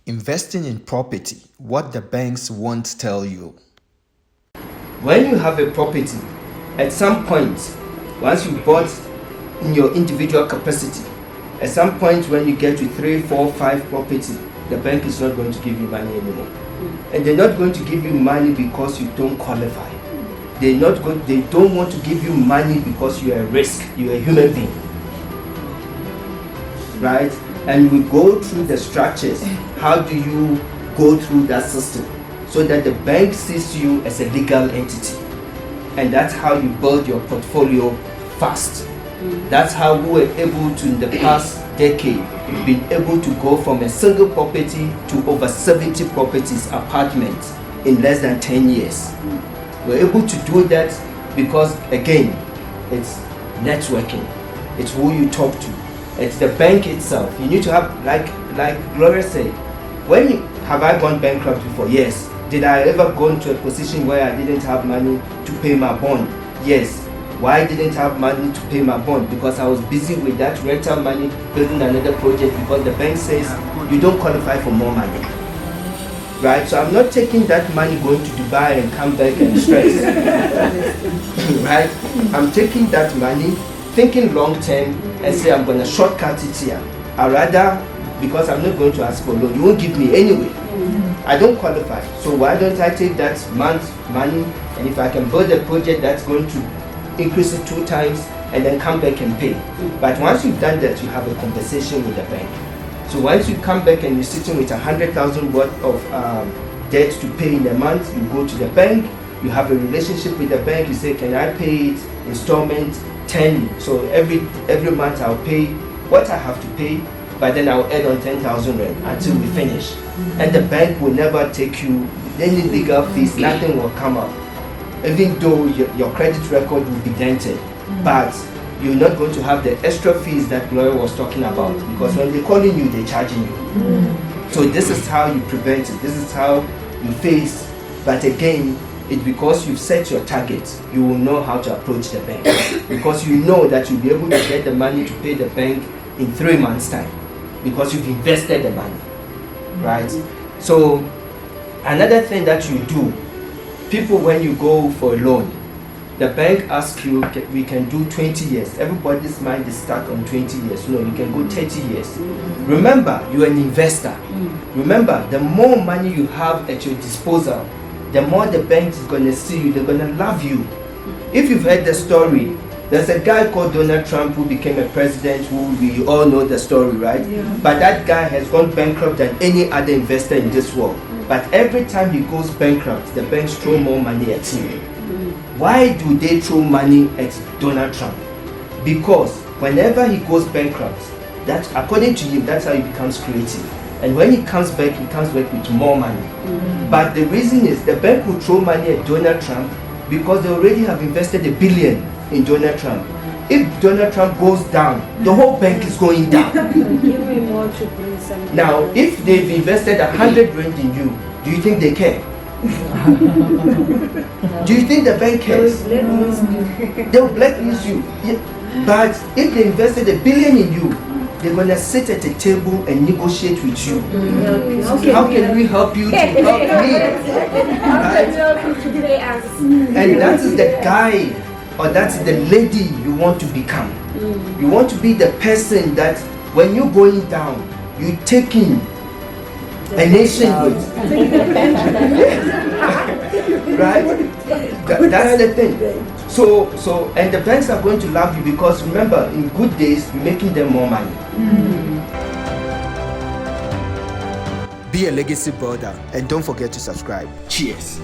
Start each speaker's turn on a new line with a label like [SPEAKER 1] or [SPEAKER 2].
[SPEAKER 1] Investing in property, what the banks won't tell you.
[SPEAKER 2] When you have a property, at some point, once you bought in your individual capacity, at some point when you get to 3, 4, 5 property, the bank is not going to give you money anymore. And they're not going to give you money because you don't qualify. They don't want to give you money because you're a risk, you're a human being. Right? And we go through the structures. How do you go through that system so that the bank sees you as a legal entity? And that's how you build your portfolio fast. That's how we were able to, in the past decade, been able to go from a single property to over 70 properties, apartments in less than 10 years. We're able to do that because, again, it's networking. It's who you talk to. It's the bank itself. You need to have, like Gloria said, have I gone bankrupt before? Yes. Did I ever go into a position where I didn't have money to pay my bond? Yes. Why didn't I have money to pay my bond? Because I was busy with that rental money, building another project, because the bank says you don't qualify for more money. Right? So I'm not taking that money, going to Dubai and come back and stress. Right? I'm taking that money, thinking long term, and say I'm going to shortcut it here. I rather, because I'm not going to ask for a loan, you won't give me anyway. I don't qualify. So why don't I take that month's money, and if I can build a project that's going to increase it 2 times and then come back and pay. But once you've done that, you have a conversation with the bank. So once you come back and you're sitting with 100,000 worth of debt to pay in a month, you go to the bank, you have a relationship with the bank, you say, can I pay it installment 10? So every month I'll pay what I have to pay, but then I'll add on 10,000 rand until we finish. And the bank will never take you any legal fees, nothing will come up. Even though your credit record will be dented, but you're not going to have the extra fees that Gloria was talking about, because when they're calling you, they're charging you. So this is how you prevent it. This is how you face. But again, it's because you've set your targets, you will know how to approach the bank. Because you know that you'll be able to get the money to pay the bank in 3 months' time, because you've invested the money, right? So another thing that you do, people, when you go for a loan, the bank asks you, we can do 20 years. Everybody's mind is stuck on 20 years. No, you can go 30 years. Remember, you're an investor. Remember, the more money you have at your disposal, the more the bank is going to see you, they're going to love you. If you've heard the story, there's a guy called Donald Trump who became a president, who we all know the story, right? Yeah. But that guy has gone bankrupt than any other investor in this world. But every time he goes bankrupt, the banks throw more money at him. Why do they throw money at Donald Trump? Because whenever he goes bankrupt, that, according to him, that's how he becomes creative. And when he comes back with more money. But the reason is the bank will throw money at Donald Trump because they already have invested $1 billion in Donald Trump. If Donald Trump goes down, the whole bank is going down. Now, if they've invested 100 rand in you, do you think they care? Do you think the bank cares? They'll blacklist you. Yeah. But if they invested $1 billion in you, they're going to sit at a table and negotiate with you. How can we help you to help me? And that is the guy, or that's the lady you want to become. You want to be the person that when you're going down, you're taking a nation with. Right? That's the thing. So, and the banks are going to love you because remember, in good days, you're making them more money.
[SPEAKER 1] Be a legacy builder and don't forget to subscribe. Cheers.